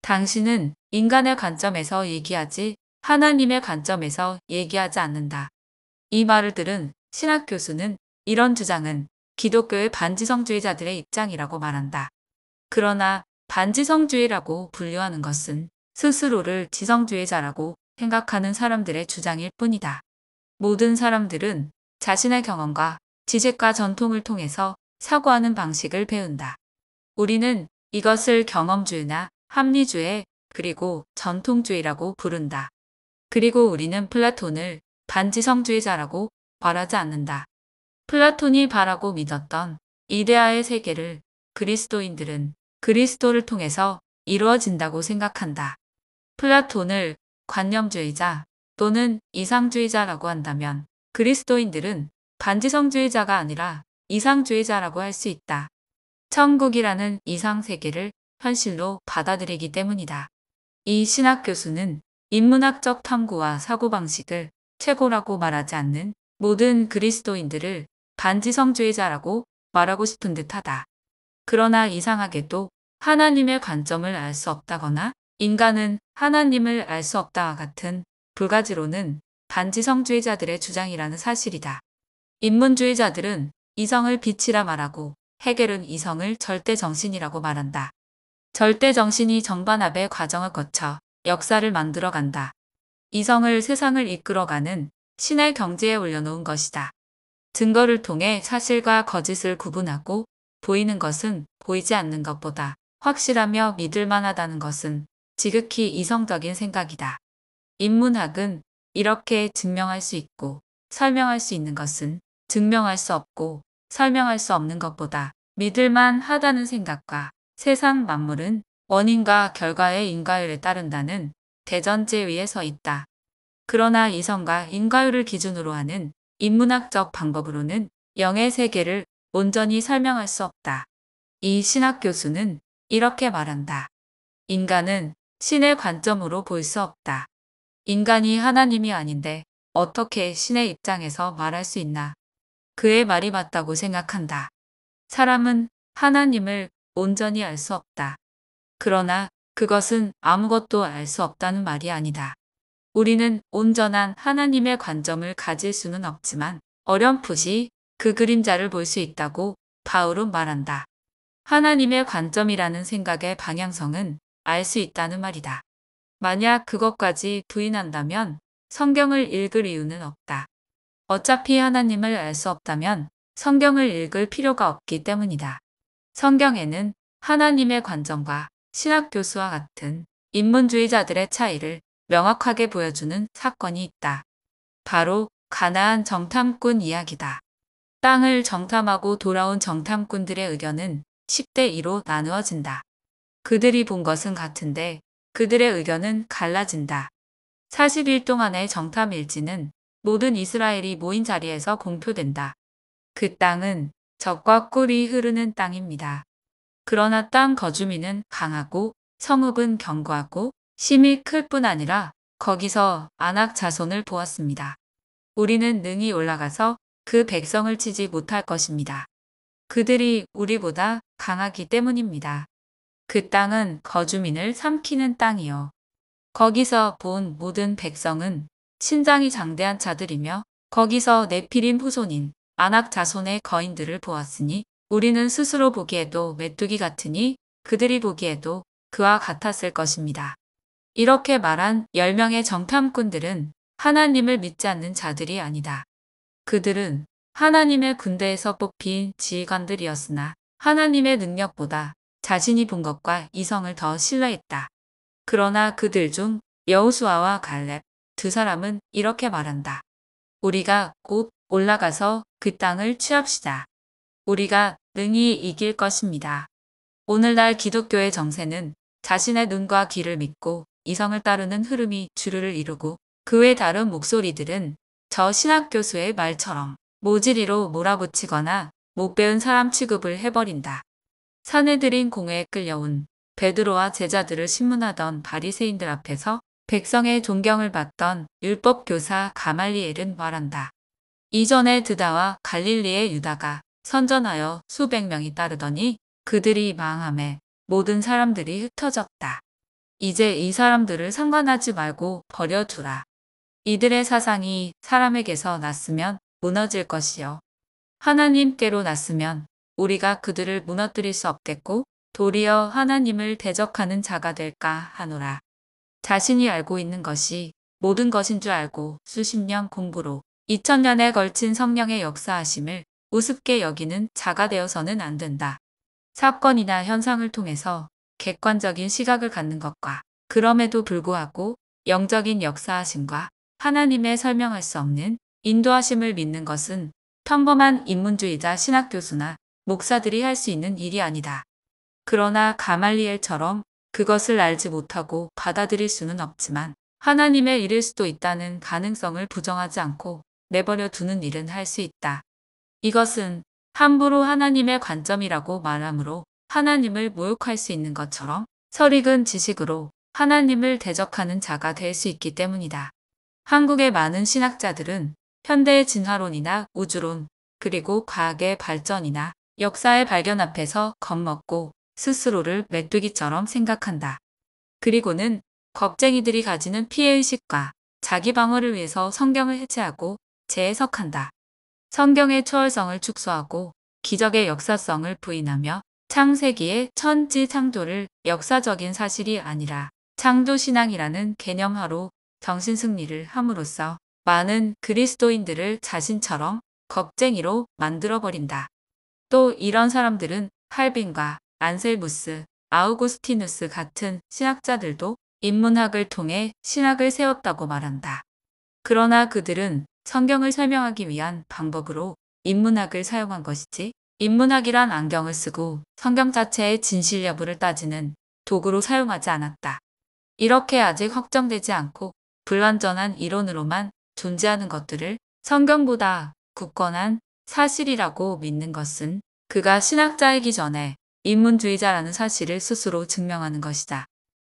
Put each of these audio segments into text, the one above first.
당신은 인간의 관점에서 얘기하지 하나님의 관점에서 얘기하지 않는다. 이 말을 들은 신학 교수는 이런 주장은 기독교의 반지성주의자들의 입장이라고 말한다. 그러나 반지성주의라고 분류하는 것은 스스로를 지성주의자라고 생각하는 사람들의 주장일 뿐이다. 모든 사람들은 자신의 경험과 지식과 전통을 통해서 사고하는 방식을 배운다. 우리는 이것을 경험주의나 합리주의 그리고 전통주의라고 부른다. 그리고 우리는 플라톤을 반지성주의자라고 말하지 않는다. 플라톤이 바라고 믿었던 이데아의 세계를 그리스도인들은 그리스도를 통해서 이루어진다고 생각한다. 플라톤을 관념주의자 또는 이상주의자라고 한다면 그리스도인들은 반지성주의자가 아니라 이상주의자라고 할 수 있다. 천국이라는 이상세계를 현실로 받아들이기 때문이다. 이 신학 교수는 인문학적 탐구와 사고방식을 최고라고 말하지 않는 모든 그리스도인들을 반지성주의자라고 말하고 싶은 듯하다. 그러나 이상하게도 하나님의 관점을 알 수 없다거나 인간은 하나님을 알 수 없다와 같은 불가지론은 반지성주의자들의 주장이라는 사실이다. 인문주의자들은 이성을 빛이라 말하고 헤겔은 이성을 절대정신이라고 말한다. 절대정신이 정반합의 과정을 거쳐 역사를 만들어간다. 이성을 세상을 이끌어가는 신의 경지에 올려놓은 것이다. 증거를 통해 사실과 거짓을 구분하고 보이는 것은 보이지 않는 것보다 확실하며 믿을 만하다는 것은 지극히 이성적인 생각이다. 인문학은 이렇게 증명할 수 있고 설명할 수 있는 것은 증명할 수 없고 설명할 수 없는 것보다 믿을만 하다는 생각과 세상 만물은 원인과 결과의 인과율에 따른다는 대전제 위에 서 있다. 그러나 이성과 인과율을 기준으로 하는 인문학적 방법으로는 영의 세계를 온전히 설명할 수 없다. 이 신학 교수는 이렇게 말한다. 인간은 신의 관점으로 볼 수 없다. 인간이 하나님이 아닌데 어떻게 신의 입장에서 말할 수 있나? 그의 말이 맞다고 생각한다. 사람은 하나님을 온전히 알 수 없다. 그러나 그것은 아무것도 알 수 없다는 말이 아니다. 우리는 온전한 하나님의 관점을 가질 수는 없지만 어렴풋이 그 그림자를 볼 수 있다고 바울은 말한다. 하나님의 관점이라는 생각의 방향성은 알 수 있다는 말이다. 만약 그것까지 부인한다면 성경을 읽을 이유는 없다. 어차피 하나님을 알 수 없다면 성경을 읽을 필요가 없기 때문이다. 성경에는 하나님의 관점과 신학 교수와 같은 인문주의자들의 차이를 명확하게 보여주는 사건이 있다. 바로 가나안 정탐꾼 이야기다. 땅을 정탐하고 돌아온 정탐꾼들의 의견은 10대 2로 나누어진다. 그들이 본 것은 같은데 그들의 의견은 갈라진다. 40일 동안의 정탐 일지는 모든 이스라엘이 모인 자리에서 공표된다. 그 땅은 젖과 꿀이 흐르는 땅입니다. 그러나 땅 거주민은 강하고 성읍은 견고하고 힘이 클 뿐 아니라 거기서 안악 자손을 보았습니다. 우리는 능히 올라가서 그 백성을 치지 못할 것입니다. 그들이 우리보다 강하기 때문입니다. 그 땅은 거주민을 삼키는 땅이요. 거기서 본 모든 백성은 신장이 장대한 자들이며 거기서 네피림 후손인 아낙 자손의 거인들을 보았으니 우리는 스스로 보기에도 메뚜기 같으니 그들이 보기에도 그와 같았을 것입니다. 이렇게 말한 10명의 정탐꾼들은 하나님을 믿지 않는 자들이 아니다. 그들은 하나님의 군대에서 뽑힌 지휘관들이었으나 하나님의 능력보다 자신이 본 것과 이성을 더 신뢰했다. 그러나 그들 중 여호수아와 갈렙 두 사람은 이렇게 말한다. 우리가 곧 올라가서 그 땅을 취합시다. 우리가 능히 이길 것입니다. 오늘날 기독교의 정세는 자신의 눈과 귀를 믿고 이성을 따르는 흐름이 주류를 이루고 그 외 다른 목소리들은 저 신학 교수의 말처럼 모질이로 몰아붙이거나 못 배운 사람 취급을 해버린다. 사내들인 공회에 끌려온 베드로와 제자들을 신문하던 바리새인들 앞에서 백성의 존경을 받던 율법 교사 가말리엘은 말한다. 이전에 드다와 갈릴리의 유다가 선전하여 수백 명이 따르더니 그들이 망함에 모든 사람들이 흩어졌다. 이제 이 사람들을 상관하지 말고 버려두라. 이들의 사상이 사람에게서 났으면 무너질 것이요. 하나님께로 났으면 우리가 그들을 무너뜨릴 수 없겠고 도리어 하나님을 대적하는 자가 될까 하노라. 자신이 알고 있는 것이 모든 것인 줄 알고 수십 년 공부로 2000년에 걸친 성령의 역사하심을 우습게 여기는 자가 되어서는 안 된다. 사건이나 현상을 통해서 객관적인 시각을 갖는 것과 그럼에도 불구하고 영적인 역사하심과 하나님의 설명할 수 없는 인도하심을 믿는 것은 평범한 인문주의자 신학교수나 목사들이 할 수 있는 일이 아니다. 그러나 가말리엘처럼 그것을 알지 못하고 받아들일 수는 없지만 하나님의 일일 수도 있다는 가능성을 부정하지 않고 내버려 두는 일은 할 수 있다. 이것은 함부로 하나님의 관점이라고 말하므로 하나님을 모욕할 수 있는 것처럼 설익은 지식으로 하나님을 대적하는 자가 될 수 있기 때문이다. 한국의 많은 신학자들은 현대의 진화론이나 우주론, 그리고 과학의 발전이나 역사의 발견 앞에서 겁먹고 스스로를 메뚜기처럼 생각한다. 그리고는 겁쟁이들이 가지는 피해의식과 자기 방어를 위해서 성경을 해체하고 재해석한다. 성경의 초월성을 축소하고 기적의 역사성을 부인하며 창세기의 천지창조를 역사적인 사실이 아니라 창조신앙이라는 개념화로 정신승리를 함으로써 많은 그리스도인들을 자신처럼 겁쟁이로 만들어버린다. 또 이런 사람들은 칼빈과 안셀무스, 아우구스티누스 같은 신학자들도 인문학을 통해 신학을 세웠다고 말한다. 그러나 그들은 성경을 설명하기 위한 방법으로 인문학을 사용한 것이지 인문학이란 안경을 쓰고 성경 자체의 진실 여부를 따지는 도구로 사용하지 않았다. 이렇게 아직 확정되지 않고 불완전한 이론으로만 존재하는 것들을 성경보다 굳건한 사실이라고 믿는 것은 그가 신학자이기 전에 인문주의자라는 사실을 스스로 증명하는 것이다.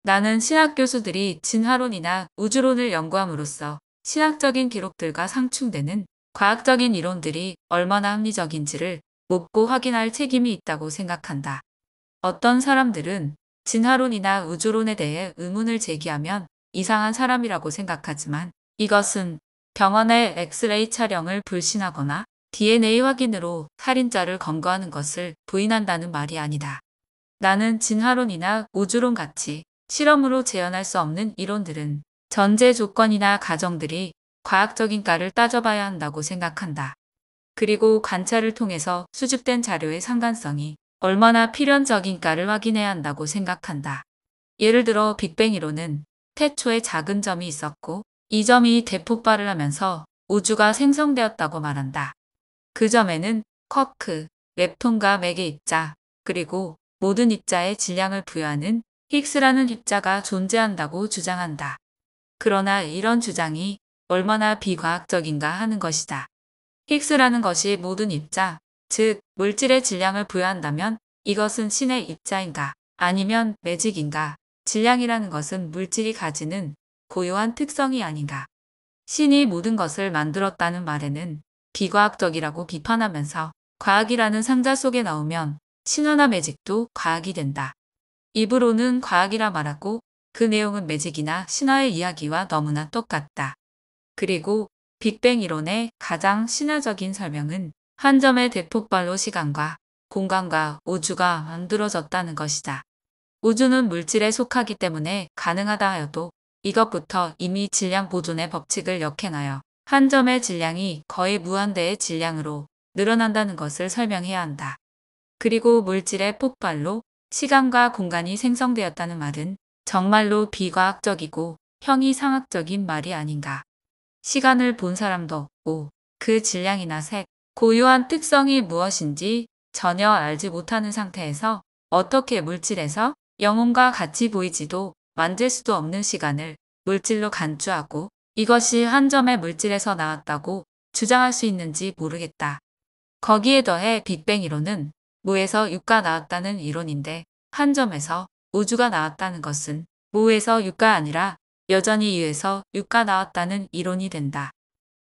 나는 신학 교수들이 진화론이나 우주론을 연구함으로써 신학적인 기록들과 상충되는 과학적인 이론들이 얼마나 합리적인지를 묻고 확인할 책임이 있다고 생각한다. 어떤 사람들은 진화론이나 우주론에 대해 의문을 제기하면 이상한 사람이라고 생각하지만 이것은 병원의 엑스레이 촬영을 불신하거나 DNA 확인으로 살인자를 검거하는 것을 부인한다는 말이 아니다. 나는 진화론이나 우주론 같이 실험으로 재현할 수 없는 이론들은 전제 조건이나 가정들이 과학적인가를 따져봐야 한다고 생각한다. 그리고 관찰을 통해서 수집된 자료의 상관성이 얼마나 필연적인가를 확인해야 한다고 생각한다. 예를 들어 빅뱅 이론은 태초에 작은 점이 있었고 이 점이 대폭발을 하면서 우주가 생성되었다고 말한다. 그 점에는 쿼크, 렙톤과 맥의 입자, 그리고 모든 입자에 질량을 부여하는 힉스라는 입자가 존재한다고 주장한다. 그러나 이런 주장이 얼마나 비과학적인가 하는 것이다. 힉스라는 것이 모든 입자, 즉 물질의 질량을 부여한다면 이것은 신의 입자인가 아니면 매직인가? 질량이라는 것은 물질이 가지는 고유한 특성이 아닌가. 신이 모든 것을 만들었다는 말에는 비과학적이라고 비판하면서 과학이라는 상자 속에 넣으면 신화나 매직도 과학이 된다. 입으로는 과학이라 말하고 그 내용은 매직이나 신화의 이야기와 너무나 똑같다. 그리고 빅뱅 이론의 가장 신화적인 설명은 한 점의 대폭발로 시간과 공간과 우주가 만들어졌다는 것이다. 우주는 물질에 속하기 때문에 가능하다 하여도 이것부터 이미 질량 보존의 법칙을 역행하여 한 점의 질량이 거의 무한대의 질량으로 늘어난다는 것을 설명해야 한다. 그리고 물질의 폭발로 시간과 공간이 생성되었다는 말은 정말로 비과학적이고 형이상학적인 말이 아닌가. 시간을 본 사람도 없고 그 질량이나 색, 고유한 특성이 무엇인지 전혀 알지 못하는 상태에서 어떻게 물질에서 영혼과 같이 보이지도 만질 수도 없는 시간을 물질로 간주하고 이것이 한 점의 물질에서 나왔다고 주장할 수 있는지 모르겠다. 거기에 더해 빅뱅 이론은 무에서 유가 나왔다는 이론인데 한 점에서 우주가 나왔다는 것은 무에서 유가 아니라 여전히 유에서 유가 나왔다는 이론이 된다.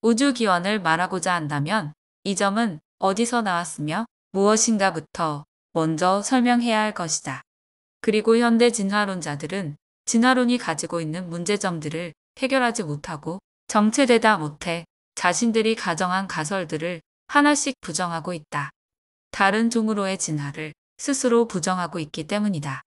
우주 기원을 말하고자 한다면 이 점은 어디서 나왔으며 무엇인가부터 먼저 설명해야 할 것이다. 그리고 현대 진화론자들은 진화론이 가지고 있는 문제점들을 해결하지 못하고 정체되다 못해 자신들이 가정한 가설들을 하나씩 부정하고 있다. 다른 종으로의 진화를 스스로 부정하고 있기 때문이다.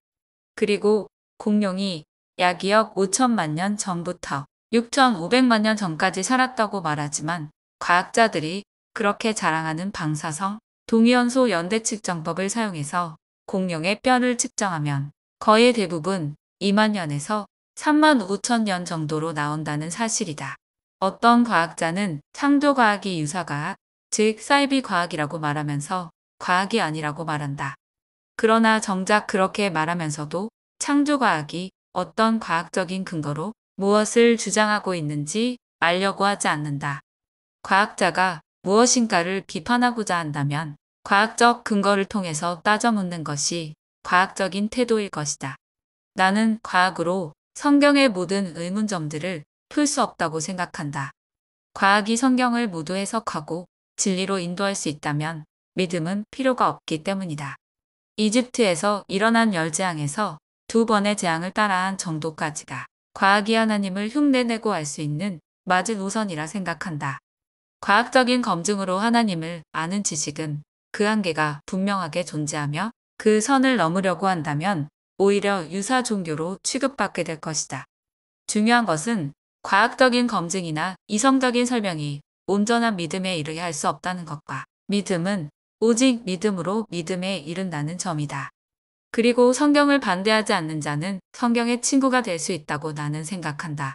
그리고 공룡이 약 2억 5천만 년 전부터 6,500만 년 전까지 살았다고 말하지만 과학자들이 그렇게 자랑하는 방사성 동위원소 연대 측정법을 사용해서 공룡의 뼈를 측정하면 거의 대부분 2만 년에서 3만 5천 년 정도로 나온다는 사실이다. 어떤 과학자는 창조과학이 유사과학, 즉 사이비 과학이라고 말하면서 과학이 아니라고 말한다. 그러나 정작 그렇게 말하면서도 창조과학이 어떤 과학적인 근거로 무엇을 주장하고 있는지 알려고 하지 않는다. 과학자가 무엇인가를 비판하고자 한다면 과학적 근거를 통해서 따져 묻는 것이 과학적인 태도일 것이다. 나는 과학으로 성경의 모든 의문점들을 풀 수 없다고 생각한다. 과학이 성경을 모두 해석하고 진리로 인도할 수 있다면 믿음은 필요가 없기 때문이다. 이집트에서 일어난 열재앙에서 2번의 재앙을 따라한 정도까지가 과학이 하나님을 흉내내고 알 수 있는 마지노선이라 생각한다. 과학적인 검증으로 하나님을 아는 지식은 그 한계가 분명하게 존재하며 그 선을 넘으려고 한다면 오히려 유사 종교로 취급받게 될 것이다. 중요한 것은 과학적인 검증이나 이성적인 설명이 온전한 믿음에 이르게 할 수 없다는 것과 믿음은 오직 믿음으로 믿음에 이른다는 점이다. 그리고 성경을 반대하지 않는 자는 성경의 친구가 될 수 있다고 나는 생각한다.